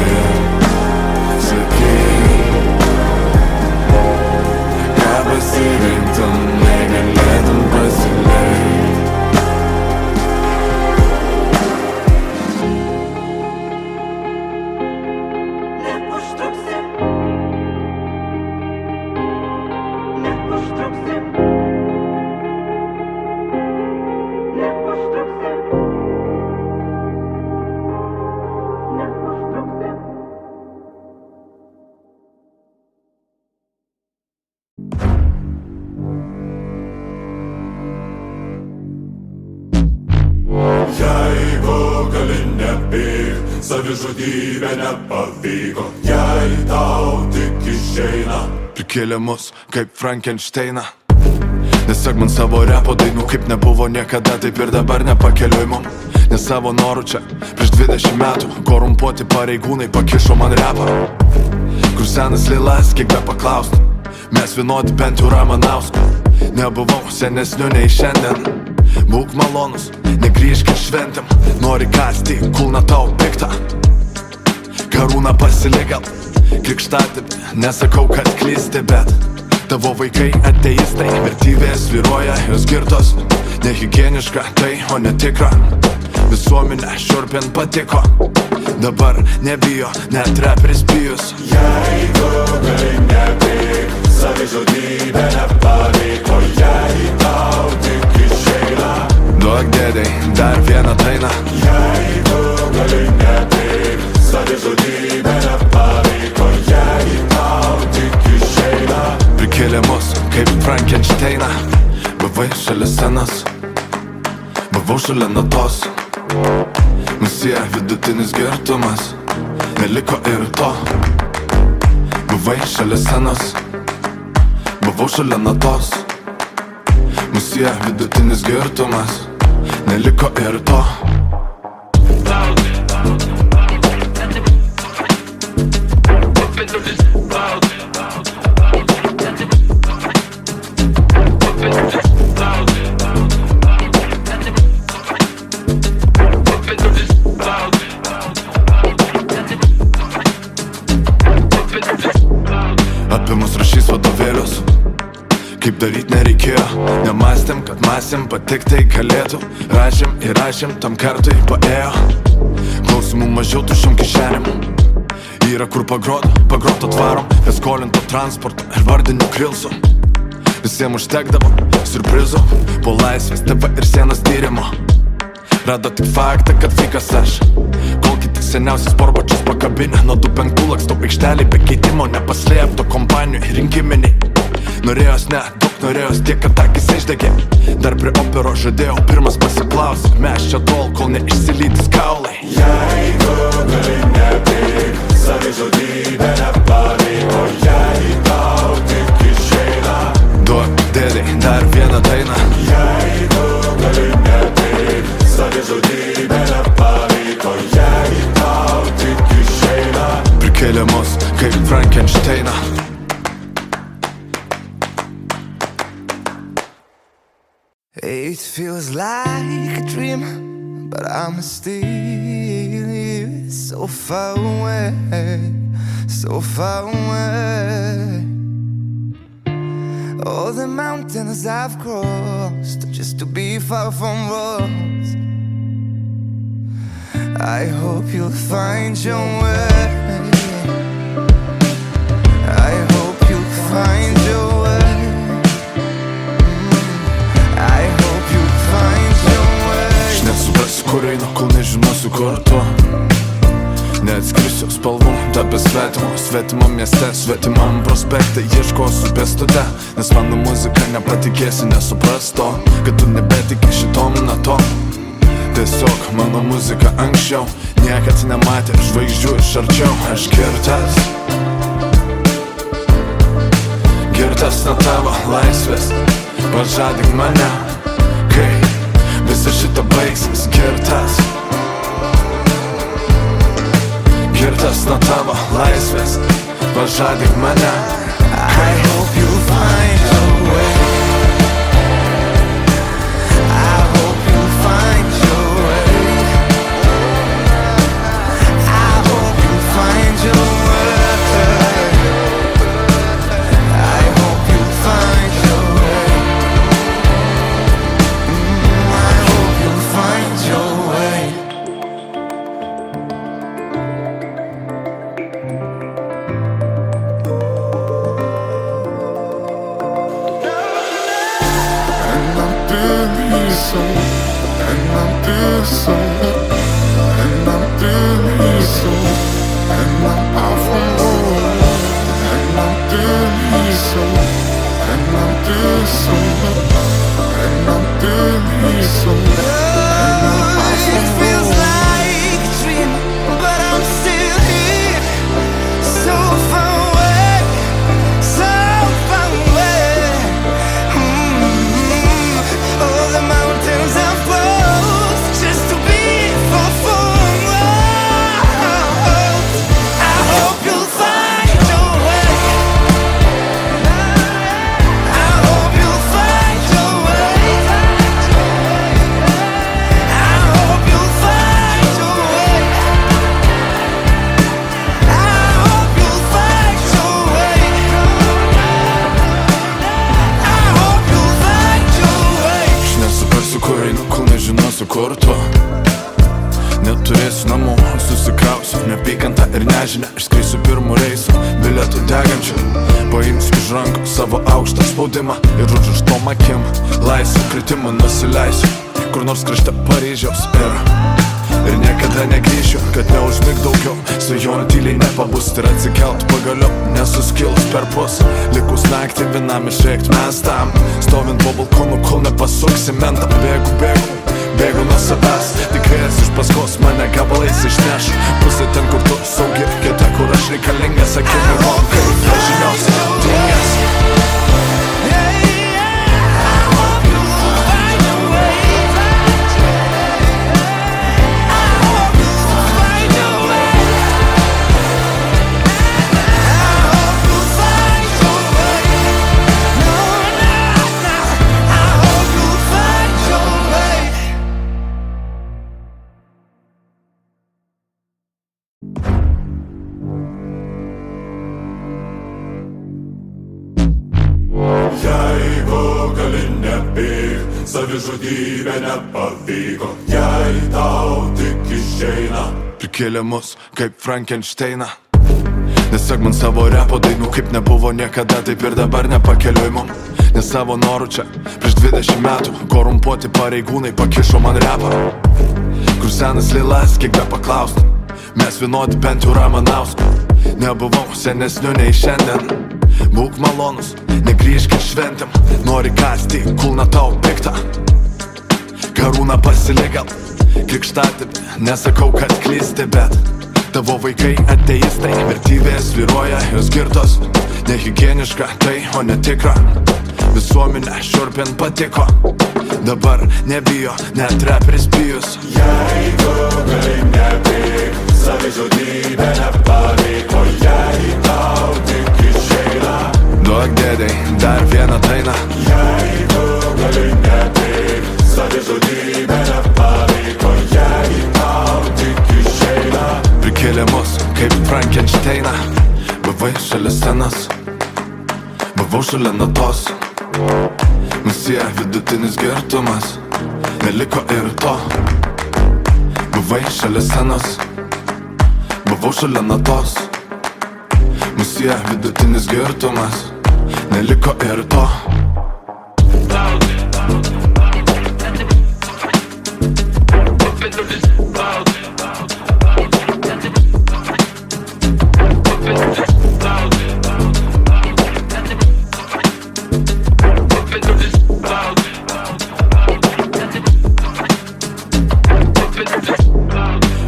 Sakyk, ką pasirinktum, jei galėtum pasilikt. Jeigu gali nepyk, savižudybė nepavyko. Jei tau tik išeina, Prikėlė mus kaip Frankensteiną. Nesek man savo repo dainų, kaip nebuvo niekada, taip ir dabar nepakeliui mum. Ne savo norų čia, prieš 20 metų korumpuoti pareigūnai pakišo man repą. Kur senas lilas, kiek be paklaustum, mes vienodi bent jau Ramanausku. Nebuvau senesniu nei šiandien, būk malonus, negrįžk ir šventėm. Nori kasti, kulna tau piktą, karūną pasiligal, krikštatėpė. Nesakau, kad klysti, bet tavo vaikai ateistai. Vertybės vyruoja, jos girtos, nehigieniška tai, o netikra. Visuomenė šiurpint patiko, dabar nebijo, net reperis bijus. jeigu gali nepyk, savižudybė nepavyko. Jei tau tik išeina, Duok dėdei dar vieną dainą. jeigu gali nepyk, savižudybė nepavyko. Jei tau tik išeina, Prikėlė mus kaip Frankensteiną. Buvai šalia scenos, buvau šalia natos. Musija vidutinis girtumas, neliko ir to. Buvai šalia scenos, buvau šalia natos. Musija vidutinis girtumas, neliko ir to. taip daryt nereikėjo. Nemastėm, kad masėm patiktai galėtų. Rašėm ir rašėm, tam kartui paėjo. Klausimų mažiau tuščiom kišenėm. Yra kur pagrot atvarom. Be skolinto transporto ir vardinių krilsų. Visiem užtekdavo siurprizų. Po laisvės TV ir sienos tyrimo rado tik faktą, kad fikas aš. Kol kiti seniausias sportbačius pakabinę. Nuo 2-5 lakstau aikštelį be keitimo. Nepaslėpto kompanijų rinkiminiai. Norėjos ne, daug norėjos tiek, kad akis išdegė. Dar prie opero žadėjau pirmas pasiklausė. Mes čia tol, kol neišsilydys kaulai. Jeigu gali nepyk, savižudybė nepavyko. Jei tau tik išeina, Duok dėdei dar vieną dainą. jeigu gali nepyk, savižudybė nepavyko. Jei tau tik išeina, Prikėlė mus kaip Frankensteiną. It feels like a dream, but I'm still here, so far away, so far away. All the mountains I've crossed just to be far from roads. I hope you'll find your way. I hope you'll find your way. I hope you'll find your way. Aš nesuprasiu, kur einu, kol nežinosiu, kur tu. Neatskrisiu spalvų, be svetimo. Svetimam mieste, svetimam prospekte. Ieškosiu pėstute, nes mano muzika nepatikėsi, nesupras to, kad tu nebetiki šitom natom. Tiesiog mano muzika anksčiau niekad nematė žvaigždžių iš arčiau. Aš girtas, girtas nuo tavo laisvės. Pažadink mane, kai visa šita baigsis. Girtas, girtas nuo tavo laisvės. Pažadink mane, I hope you'll find your way. I hope you'll find your way. I hope you'll find your way. I hope you'll find your way. I hope you'll find your way. It feels like a dream, but I'm still here, so far away, so far away. All the mountains I've crossed just to be fulfilled. I hope you'll find your way. I hope you'll find your way. I hope you'll find your way. I hope you'll find your way. I hope you'll find your way. aš nesuprasiu, kur einu, kol nežinosiu, kur tu. Neturėsiu namų, susikrausiu neapykantą ir nežinę. Išskrisiu pirmų reisų, bilietų degančių. Paimsiu iš rankų savo aukštą spaudimą ir užrištom akim laisvę kritimą nusileisiu kur nors krašte Paryžiaus ir niekada negrįšiu, kad neužmig daugiau. Svajojant tyliai nepabusti ir atsikelt pagaliau, nesuskilus per pus. Likus naktį vienam išrėkt mes tam, stovint po balkonu, kol nepasuksi mentą. Bėgu nuo savęs, tikrės iš paskos mane gabalais išneš. Pusė ten, kur tu saugi, kita, kur aš reikalingas. Akimirkom, kai nežinios dingęs. savižudybė nepavyko, jei tau tik išeina. Prikėlė mus kaip Frankensteiną. Nesak man savo repo dainų, kaip nebuvo niekada, taip ir dabar nepakeliui mum. Nes savo norų čia prieš 20 metų korumpuoti pareigūnai pakišo man repą. Kur senas lilas, kiek be paklaust, mes vienodi bent jau Ramanausku. Nebuvau senesniu nei šiandien, būk malonus, negrįžk šventėm. Nori kasti, kulna tau piktą, karūną pasilik gal krikštatėp. Nesakau, kad klysti, bet tavo vaikai ateistai, vertybės vyruoja, jos girtos. Nehigieniška tai, o netikra, visuomenė šiurpin patiko. Dabar nebijo, net reperis bijus. Jeigu gali nepyk, savižudybė nepavyko, jei tau tik išeina. Duok dėdei dar vieną dainą. Jeigu gali nepyk, savižudybė nepavyko, jei tau tik išeina. Prikėlė mus kaip Frankensteiną. Buvai šalia scenos, buvau šalia natos. Nusie vidutinis girtumas, neliko ir to. Buvai šalia scenos, buvau šalia natos. Nusie vidutinis girtumas, neliko ir to.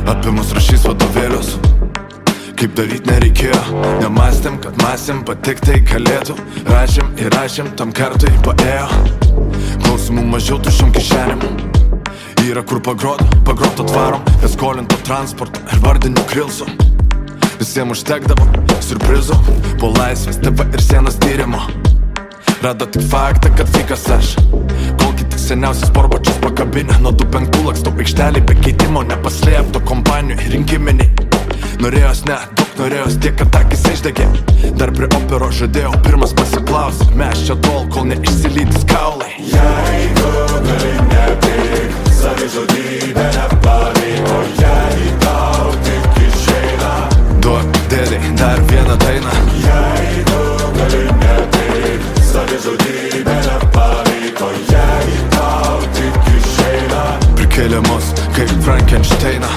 Apie mus rašys vadovėlius, kaip daryt nereikėjo. Nemastėm, kad masėm patik tai galėtų. Rašėm ir rašėm, tam kartui paėjo. Klausimų mažiau tuščiom kišenėm. Yra kur pagrot atvarom, be skolinto transporto ir vardinių krilsų. Visiems užtekdavo siurprizų po laisvės TV ir sienos tyrimo. Rado tik faktą, kad fikas aš. Kol kiti seniausias sportbačius pakabinę. Nuo 2-5 lakstau aikštelį be keitimo, nepaslėpto kompanijų rinkiminiai. Norėjos ne, daug norėjos tiek, kad akis išdegė. Dar prie opero žadėjau pirmas pasiklaus. Mes čia tol, kol neišsilydys kaulai. Jeigu gali nepyk, savižudybė nepavyko, jei tau tik išeina. Duok dėdei dar vieną dainą. Jeigu gali nepyk, savižudybė nepavyko, jei tau tik išeina. Prikėlė mus kaip Frankensteiną.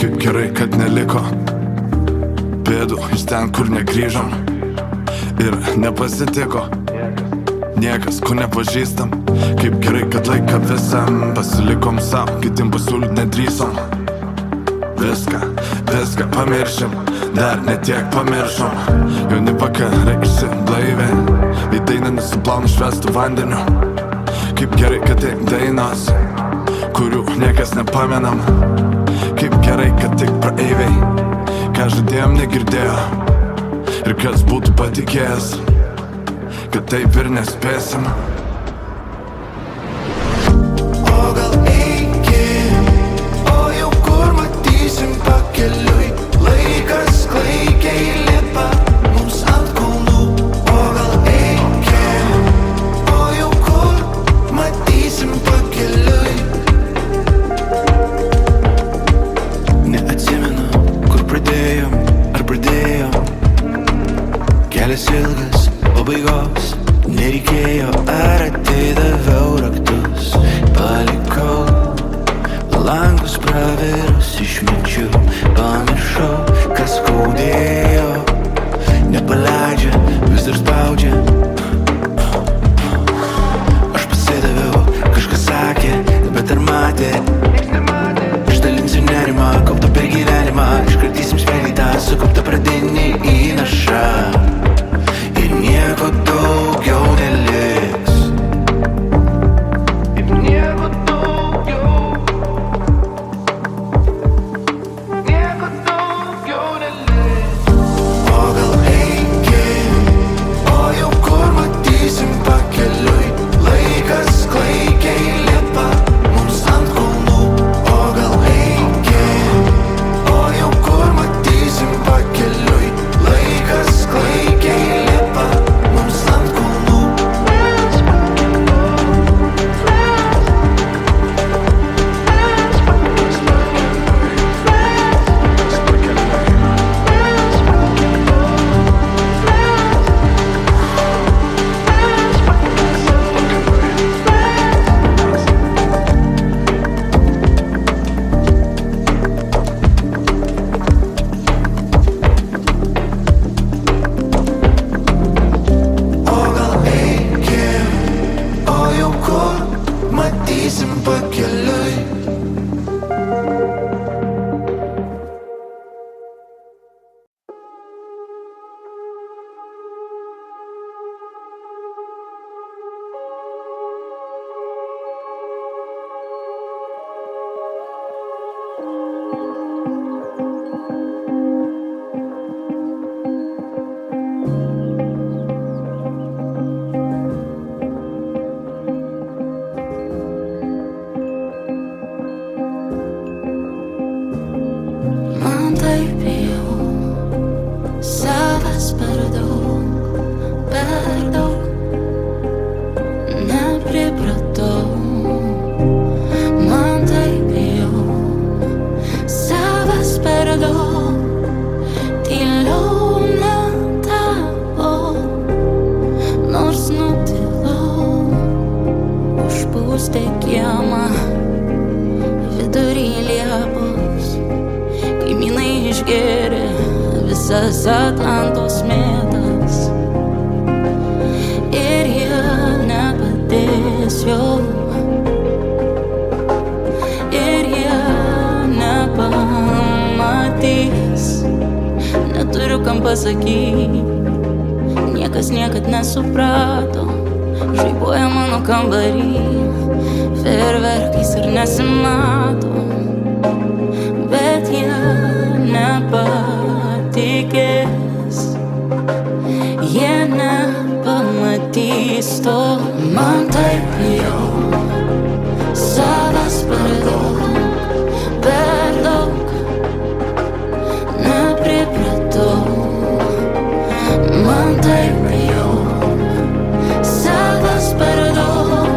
Kaip gerai, kad neliko pėdų iš ten, kur negrįžom. Ir nepasitiko niekas, ko nepažįstam. Kaip gerai, kad laiką visam pasilikom savo, kitim pasiūlyt nedrįsom. Viską pamiršim, dar netiek pamiršom. Jauni vakarai išsiblaivė, į dainą nusiplaunu švestų vandeniu. Kaip gerai, kad tai dainos, kurių niekas nepamenam. Kaip gerai, kad tik praeiviai, ką žadėjom negirdėjo. Ir kas būtų patikėjęs, kad taip ir nespėsim. O gal eikim, o jau kur matysim pakeliui. Laikas klaikiai lipa mums ant kulnų. O gal eikim, o jau kur matysim pakeliui. Neatsimenu, kur pradėjom, ar pradėjom. Kelias ilgas, pabaigos nereikėjo, ar atidaviau raktus. Palikau langus pravirus išminčių, pamiršau, kas skaudėjo. Nepaleidžia, vis dar spaudžia. Aš pasidaviau, kažkas sakė, bet ar matė? Išdalinsiu nerimą, kauptą per gyvenimą. Iškratysim smėlį tą sukauptą pradinį įnašą. Ir nieko daugiau neliks. Ir nieko daugiau. Nieko išgėrė visas Atlantos mėtas ir jie nepadės jau, ir jie nepamatys. Neturiu kam pasakyti, niekas niekad nesuprato. Žaibuoja mano kambarį, fejerverkais ir nesimato, bet jie nepatikės, jie nepamatys to. Man taip jau savas per daug, nepripratau. Man taip jau savas per daug,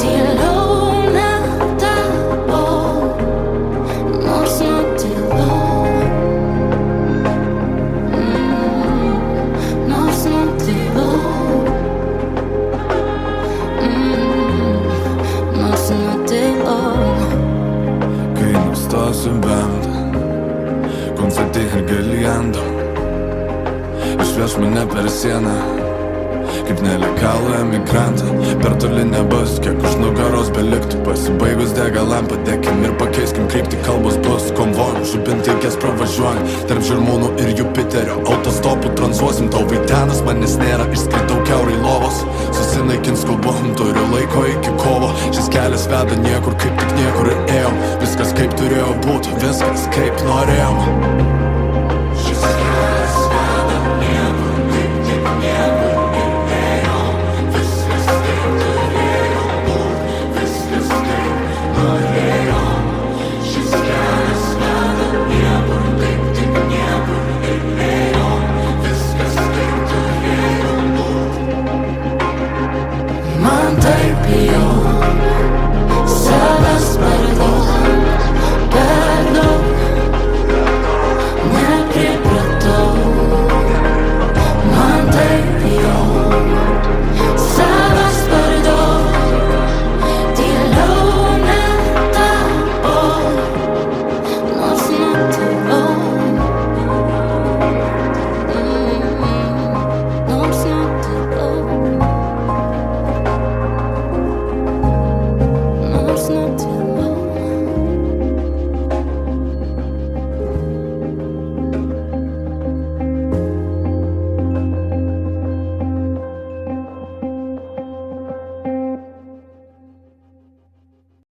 tyliau netapau, nors nutilau, nors nutilau, nors nutilau. Kai nustosiu bent konfeti ir galiendo, išveš mane per sieną kaip nelegalų emigrantą. Per toli nebus, kiek už nugaros beliktų. Pasibaigus degalam padekim ir pakeiskim kryptį. Kalbos bus konvojų, žibintikės pravažiuojam tarp Žirmūnų ir Jupiterio. Autostopų tranzuosim, tau vaitenas manęs nėra. Išskridau kiaurai lovos, susinaikins skubom. Turiu laiko iki kovo, šis kelias veda niekur, kaip tik niekur ir ėjom. Viskas kaip turėjo būt, viskas kaip norėjom.